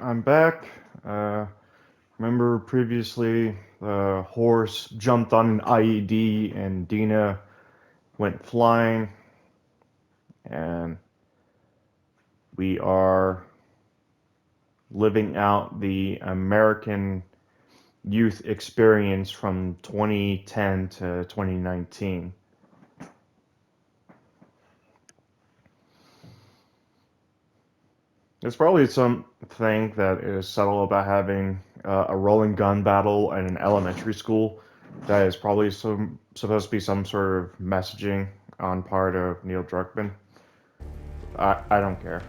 I'm back. Remember previously the horse jumped on an IED and Dina went flying, and we are living out the American youth experience from 2010 to 2019. There's probably something that is subtle about having a rolling gun battle in an elementary school that is probably supposed to be some sort of messaging on part of Neil Druckmann. I don't care.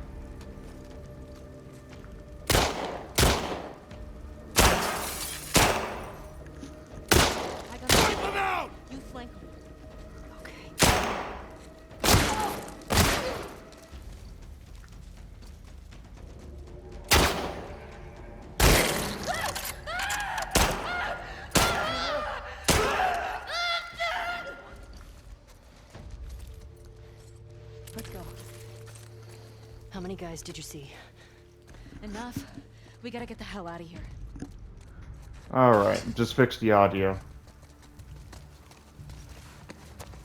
Keep him out! You flank him. Okay. Let's go. How many guys did you see? Enough. We gotta get the hell out of here. Alright, just fix the audio.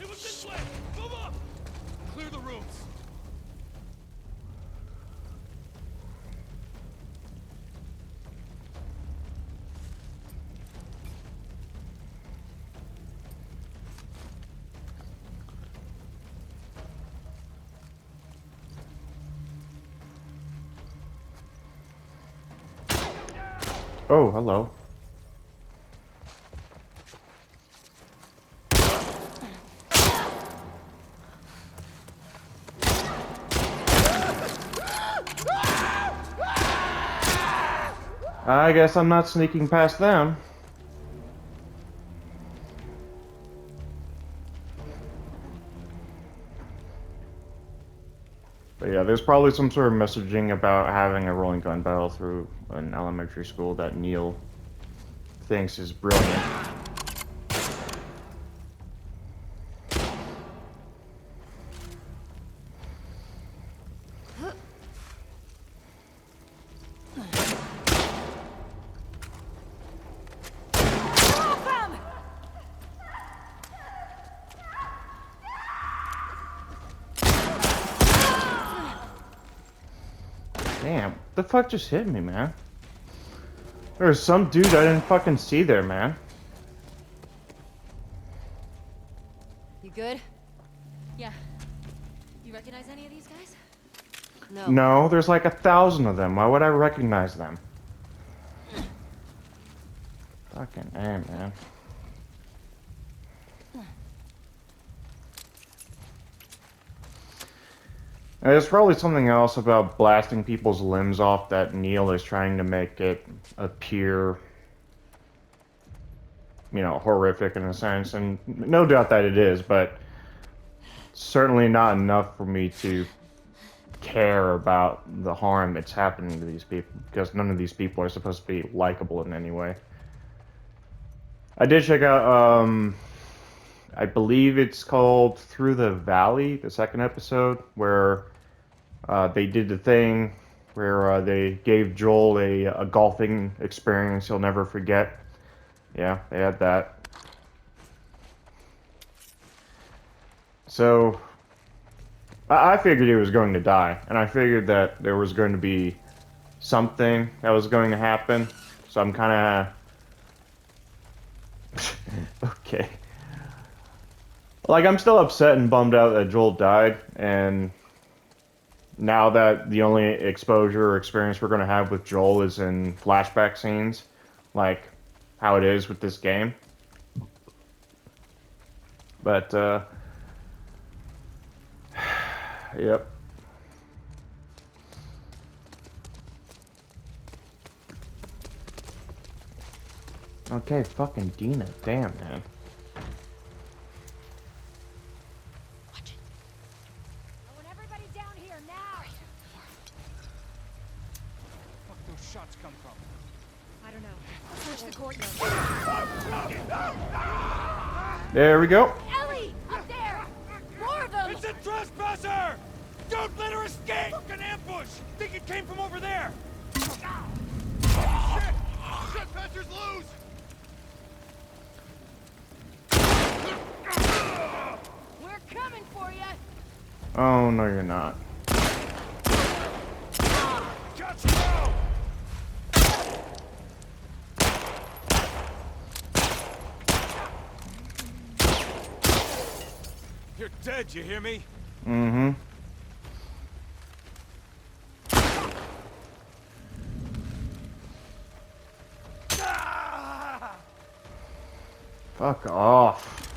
It was this way! Move up! Clear the rooms. Oh, hello. I guess I'm not sneaking past them. But yeah, there's probably some sort of messaging about having a rolling gun battle through an elementary school that Neil thinks is brilliant. Damn, what the fuck just hit me, man? There's some dude I didn't fucking see there, man. You good? Yeah. You recognize any of these guys? No. No, there's like 1,000 of them. Why would I recognize them? Fucking A, man. And there's probably something else about blasting people's limbs off that Neil is trying to make it appear, you know, horrific in a sense. And no doubt that it is, but certainly not enough for me to care about the harm that's happening to these people, because none of these people are supposed to be likable in any way. I did check out, I believe it's called Through the Valley, the second episode, where they did the thing where they gave Joel a golfing experience he'll never forget. Yeah, they had that. So, I figured he was going to die, and I figured that there was going to be something that was going to happen, so I'm kind of... Okay. Like, I'm still upset and bummed out that Joel died, and now that the only exposure or experience we're going to have with Joel is in flashback scenes, like how it is with this game. But, yep. Okay, fucking Dina. Damn, man. Watch it. I want everybody down here now. Fuck those shots come from? I don't know. Search the courtyard. There we go. Ellie, up there. More of them. It's a trespasser! Don't let her escape! Fucking ambush! Think it came from over there! Oh, no, you're not. Got you now! You're dead, you hear me? Mm-hmm. Ah! Fuck off.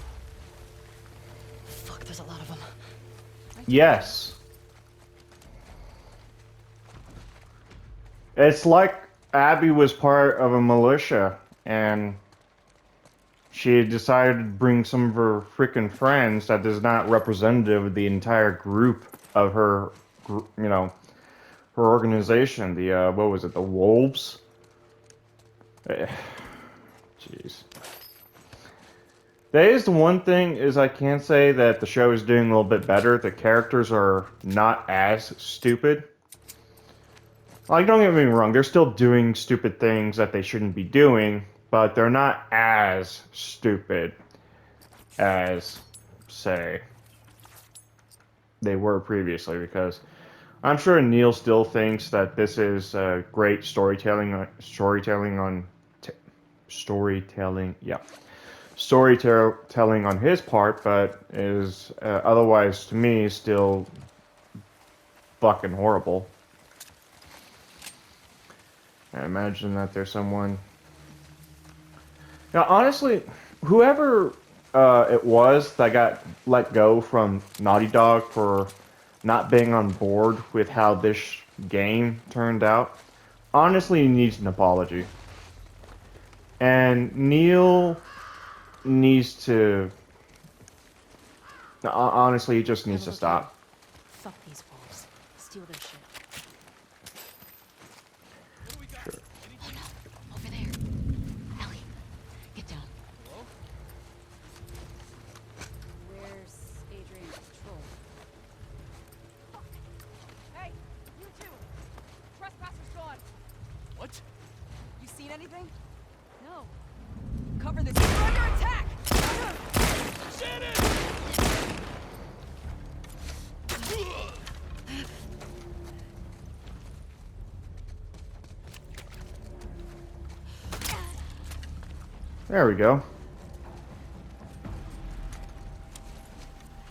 Fuck, there's a lot of them. Yes. It's like Abby was part of a militia, and she decided to bring some of her freaking friends that is not representative of the entire group of her, her organization. The, what was it, the Wolves? Eh, jeez. That is the one thing is I can say that the show is doing a little bit better. The characters are not as stupid. Like, don't get me wrong, they're still doing stupid things that they shouldn't be doing, but they're not as stupid as, say, they were previously, because I'm sure Neil still thinks that this is great storytelling on his part, but is otherwise to me still fucking horrible. I imagine that there's someone. Now, honestly, whoever it was that got let go from Naughty Dog for not being on board with how this game turned out, honestly needs an apology. And Neil needs to. Honestly, he just needs to stop. Fuck these wolves. Steal their shit. What do we got? Sure. Oh no, over there. Ellie, get down. Hello? Where's Adrian's patrol? Hey, you two! Trespasser's gone! What? You seen anything? No. Cover this. You're under attack! Shannon! There we go. I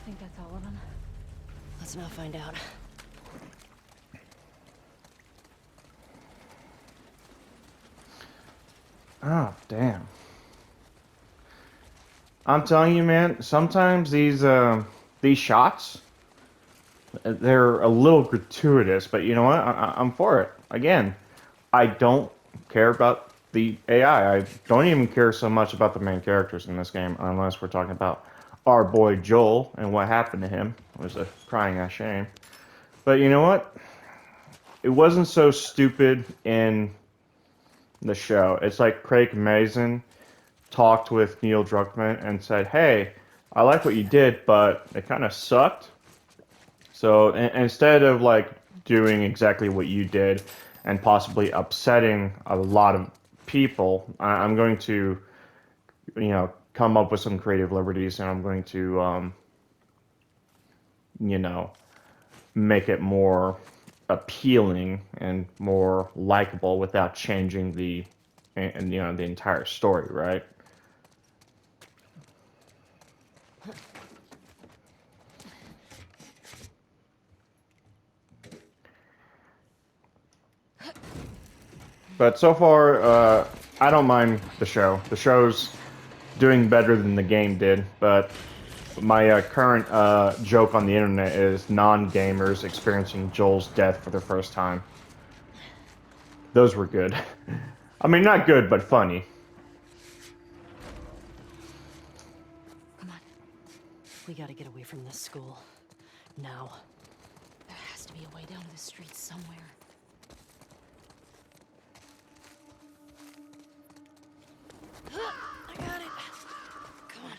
think that's all of them. Let's now find out. Oh, damn. I'm telling you, man, sometimes these shots, they're a little gratuitous, but you know what? I'm for it. Again, I don't care about the AI. I don't even care so much about the main characters in this game, unless we're talking about our boy Joel and what happened to him. It was a crying ass shame. But you know what? It wasn't so stupid in the show. It's like Craig Mazin talked with Neil Druckmann and said, "Hey, I like what you did, but it kind of sucked. So instead of like doing exactly what you did and possibly upsetting a lot of people, I'm going to, come up with some creative liberties, and I'm going to, make it more appealing and more likable without changing the entire story, right?" But so far, I don't mind the show. The show's doing better than the game did, but my current joke on the internet is non-gamers experiencing Joel's death for the first time. Those were good. I mean, not good, but funny. Come on. We gotta get away from this school. Now. There has to be a way down to the streets somewhere. I got it. Come on.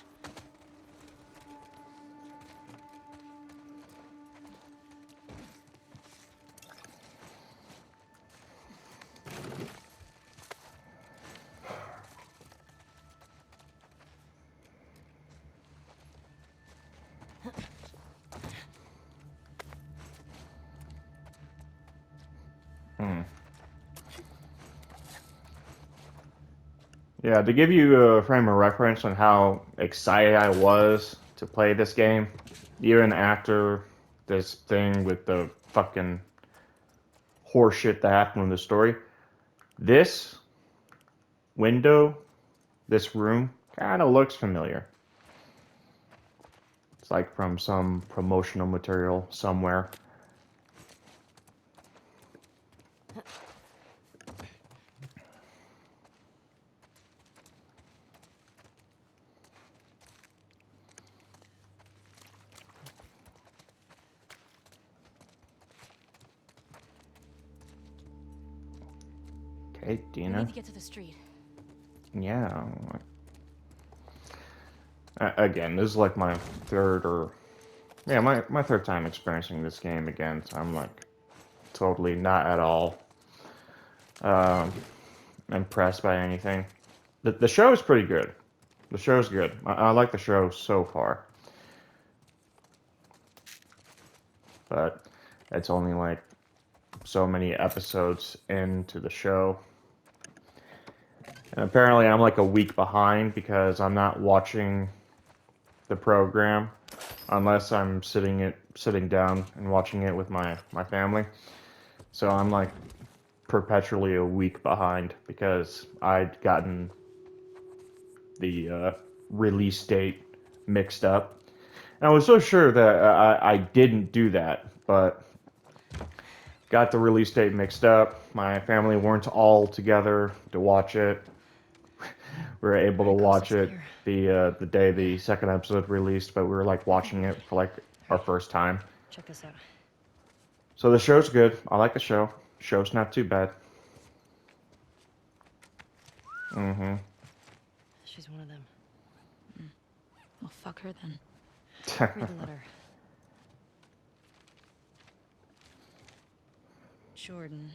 Yeah, to give you a frame of reference on how excited I was to play this game, even after this thing with the fucking horseshit that happened in the story, this window, this room, kind of looks familiar. It's like from some promotional material somewhere. Okay, We need Dina. to get to the street. Yeah. Again, this is like my third or yeah, my third time experiencing this game again. So I'm like totally not at all um, impressed by anything. The show is pretty good. The show's good. I like the show so far, but it's only like so many episodes into the show. And apparently I'm like a week behind because I'm not watching the program unless I'm sitting down and watching it with my family. So I'm like perpetually a week behind because I'd gotten the release date mixed up. And I was so sure that I didn't do that, but got the release date mixed up. My family weren't all together to watch it. We were able to Alright, coast, watch it's it clear. the day the second episode released, but we were like watching it for like our first time. Check this out. So the show's good. I like the show. Show's not too bad. Mm-hmm. She's one of them. Well, fuck her then. Read the letter. Jordan.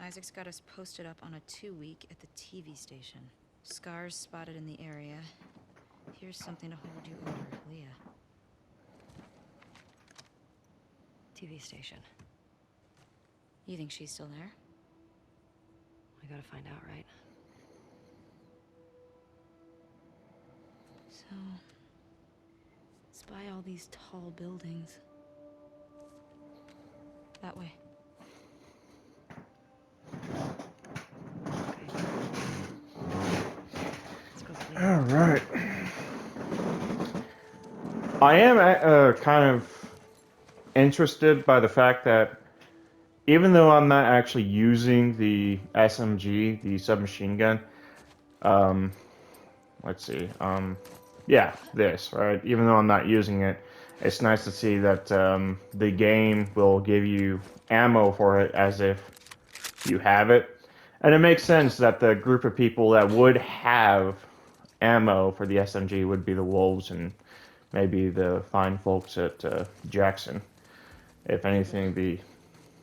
Isaac's got us posted up on a 2-week at the TV station. Scars spotted in the area. Here's something to hold you over, Leah. TV station. You think she's still there? We gotta find out, right? So, spy all these tall buildings. That way. Let's go see. All right. I am kind of interested by the fact that even though I'm not actually using the SMG, the submachine gun, um, let's see, yeah, this, right? Even though I'm not using it, it's nice to see that the game will give you ammo for it as if you have it. And it makes sense that the group of people that would have ammo for the SMG would be the Wolves and maybe the fine folks at Jackson. If anything, the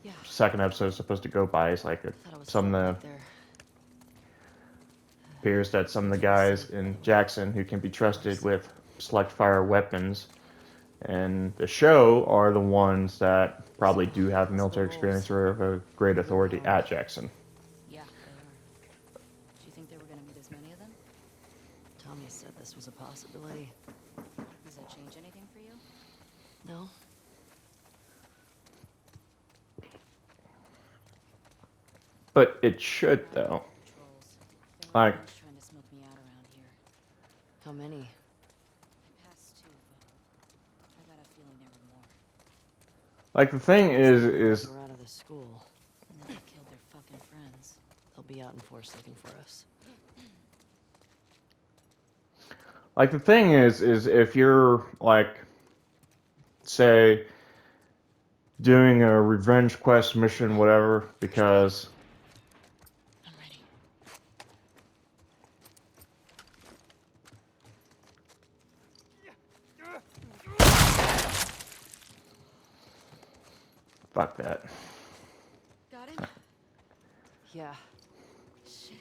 Yeah, second episode is supposed to go by is like thought it was some still of back the there. appears that some of the guys in Jackson who can be trusted with select fire weapons and the show are the ones that probably do have military experience or have a great authority at Jackson. Yeah, they are. Do you think there were gonna be this many of them? Tommy said this was a possibility. Does that change anything for you? No? But it should though. Trolls. They're Like- always trying to smoke me out around here. How many? I passed 2, but I got a feeling there were more. Like the thing is We're out of the school. And then they killed their fucking friends. They'll be out in force looking for us. like the thing is if you're like say doing a revenge quest mission whatever because I'm ready. fuck that. Got him? Yeah. Shit.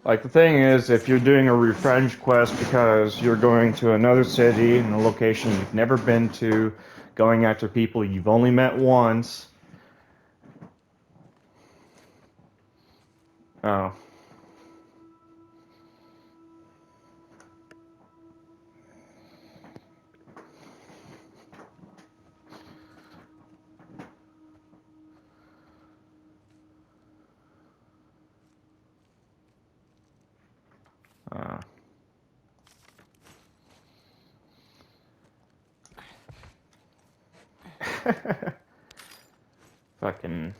Like the thing is if you're doing a revenge quest because you're going to another city in a location you've never been to, going after people you've only met once. Oh. Fucking.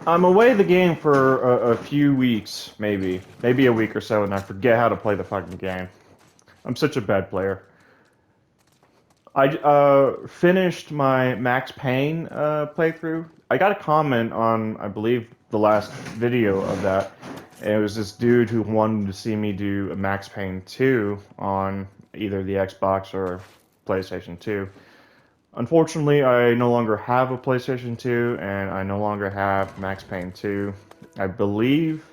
I'm away the game for a few weeks, maybe a week or so, and I forget how to play the fucking game. I'm such a bad player. I finished my Max Payne playthrough. I got a comment on, I believe, the last video of that. And it was this dude who wanted to see me do a Max Payne 2 on either the Xbox or PlayStation 2. Unfortunately, I no longer have a PlayStation 2, and I no longer have Max Payne 2. I believe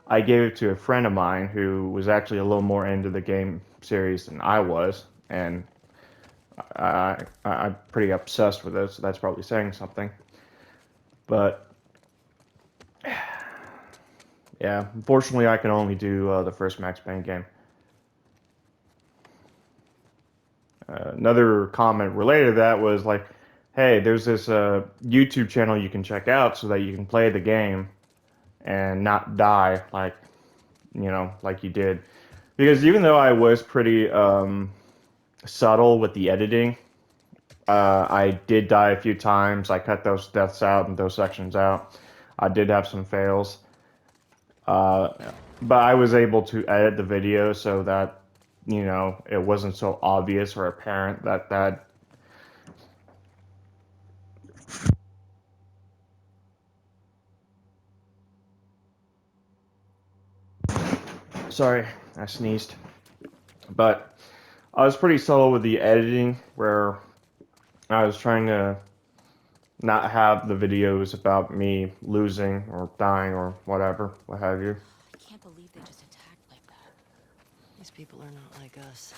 I gave it to a friend of mine who was actually a little more into the game series than I was, and I'm pretty obsessed with it, so that's probably saying something. But yeah, unfortunately, I can only do the first Max Payne game. Another comment related to that was like, "Hey, there's this YouTube channel you can check out so that you can play the game and not die like you did." Because even though I was pretty subtle with the editing, I did die a few times. I cut those deaths out and those sections out. I did have some fails. Uh, but I was able to edit the video so that, it wasn't so obvious or apparent that. Sorry, I sneezed. But I was pretty subtle with the editing where I was trying to not have the videos about me losing or dying or whatever, what have you. I can't believe they just attacked like that. These people are not like us.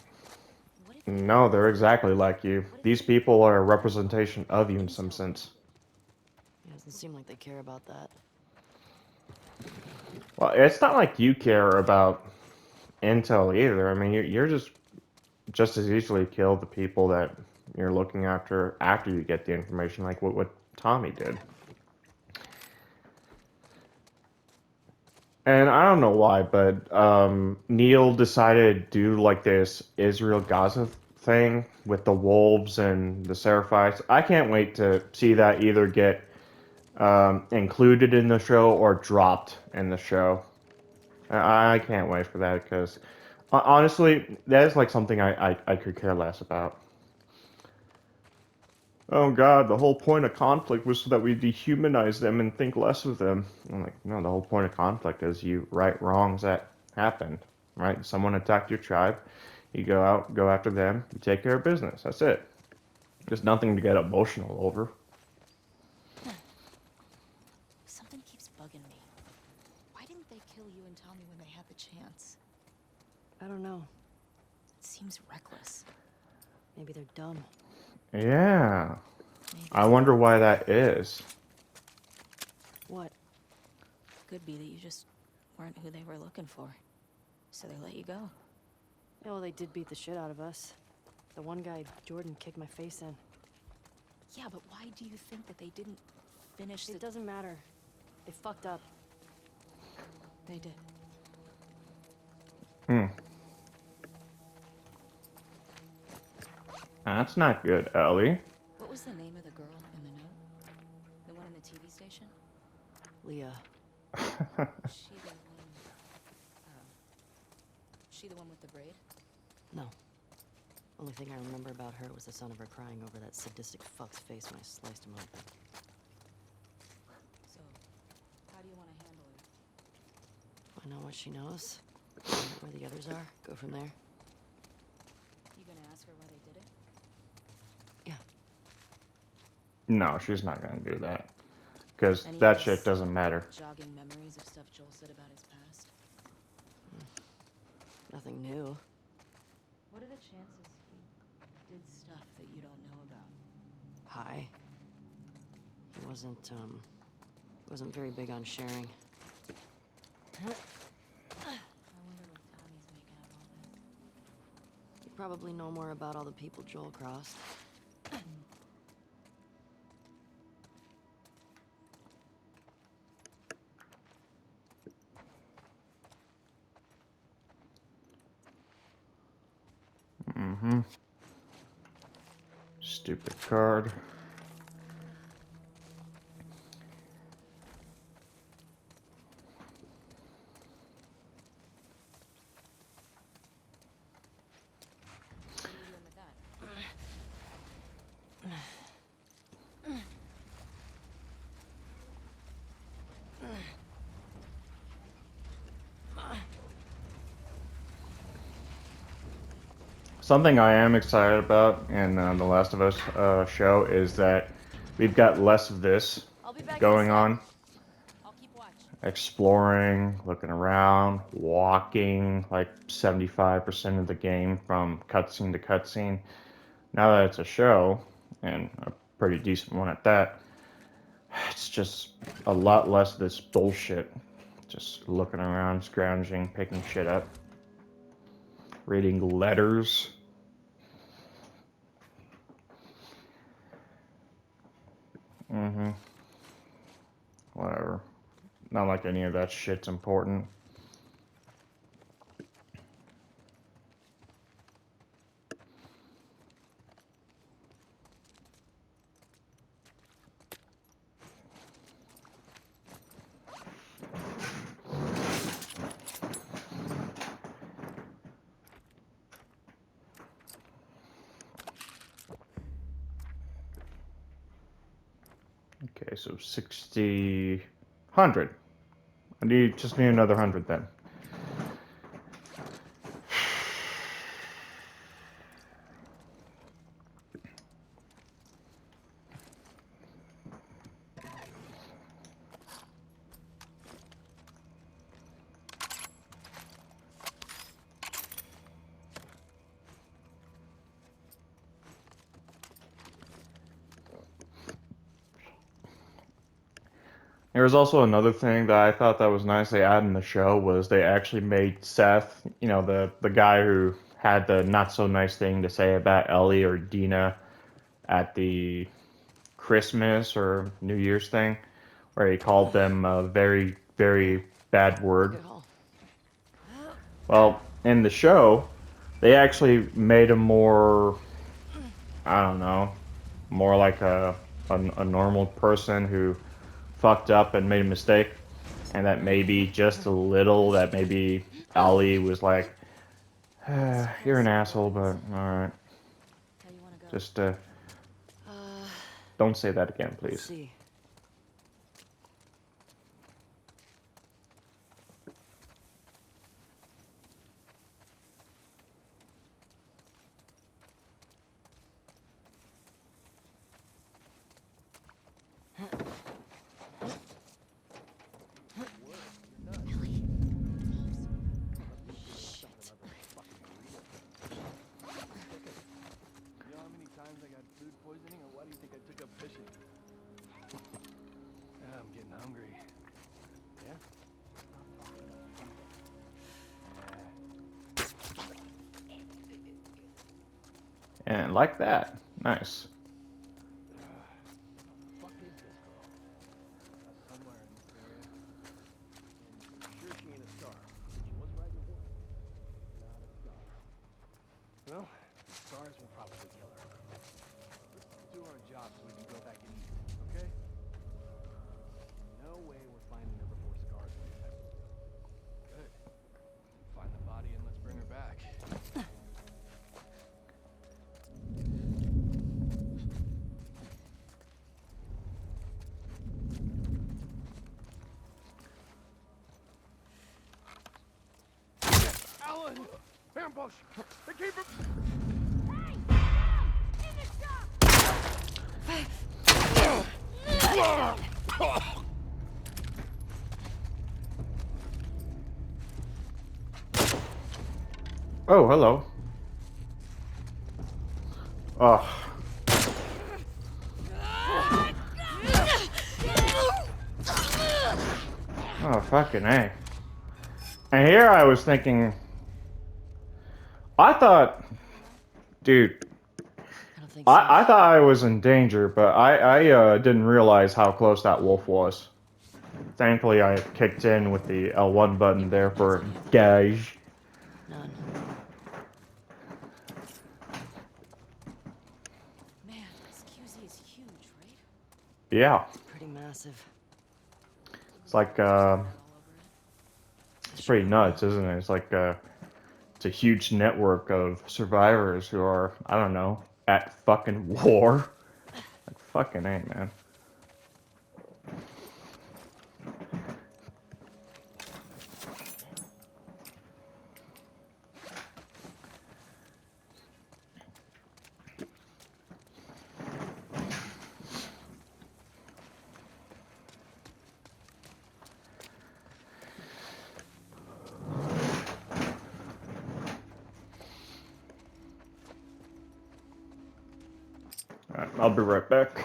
What if No, they're exactly like you. These people are a representation of you in some sense. It doesn't seem like they care about that. Well, it's not like you care about intel either. I mean, you're just as easily kill the people that you're looking after you get the information, like what Tommy did. And I don't know why, but Neil decided to do like this Israel-Gaza thing with the wolves and the Seraphites. I can't wait to see that either get included in the show or dropped in the show. I can't wait for that because honestly, that is like something I could care less about. Oh God, the whole point of conflict was so that we dehumanize them and think less of them. I'm like, no, the whole point of conflict is you right wrongs that happened, right? Someone attacked your tribe, you go out, go after them, you take care of business. That's it. There's nothing to get emotional over. something keeps bugging me? Why didn't they kill you and Tommy when they had the chance? I don't know. It seems reckless. Maybe they're dumb. Yeah, Maybe. I wonder why that is. What? Could be that you just weren't who they were looking for. So they let you go. Yeah, well, they did beat the shit out of us. The one guy, Jordan, kicked my face in. Yeah, but why do you think that they didn't finish the... It doesn't matter. They fucked up. They did. Hmm. That's not good, Ellie. What was the name of the girl in the note? The one in the TV station? Leah. She the one with the braid? No. Only thing I remember about her was the sound of her crying over that sadistic fuck's face when I sliced him open. So, how do you want to handle her? I know what she knows. Find out where the others are. Go from there. You gonna ask her why they did it? Yeah. No, she's not gonna do that. Because Any that of shit us doesn't matter. Jogging memories of stuff Joel said about his past? Nothing new. What are the chances he did stuff that you don't know about? High. He wasn't very big on sharing. I wonder what Tommy's making of all this. You probably know more about all the people Joel crossed. Stupid card. Something I am excited about in The Last of Us show is that we've got less of this I'll be back going in a sec. on. I'll keep watch. Exploring, looking around, walking, like 75% of the game from cutscene to cutscene. Now that it's a show, and a pretty decent one at that, it's just a lot less of this bullshit. Just looking around, scrounging, picking shit up, reading letters. Whatever. Not like any of that shit's important. Okay, so 60, 100. Just need another 100 then. There was also another thing that I thought that was nice they added in the show was they actually made Seth, you know, the guy who had the not so nice thing to say about Ellie or Dina at the Christmas or New Year's thing, where he called them a very, very bad word. Good haul. Well, in the show, they actually made him more, I don't know, more like a normal person who fucked up and made a mistake, and that maybe just a little, that maybe Ellie was like, you're an asshole, but alright. How you wanna go? Just, don't say that again, Let's please. see. You know how many times I got food poisoning, or why do you think I took up fishing? I'm getting hungry. Yeah? And like that. Nice. Fuck is this girl? Somewhere in this area. And I'm sure she ain't a star. She was riding a horse. Not a star. Well, stars will probably kill her. Let's do our job so we can go back and eat, okay? No way we're finding her before Scars wakes up. Good. Find the body and let's bring her back. Alan! Ambush! They keep him! Oh, hello. Oh. Oh, fucking A. And here I was thinking, I thought, dude, I don't think so. I thought I was in danger, but I didn't realize how close that wolf was. Thankfully, I kicked in with the L1 button there for gauge. None. Man, Yeah, It's pretty massive. it's like All over it. it's pretty nuts, isn't it? It's like it's a huge network of survivors who are, I don't know, at fucking war. Like fucking A, man. Alright, I'll be right back.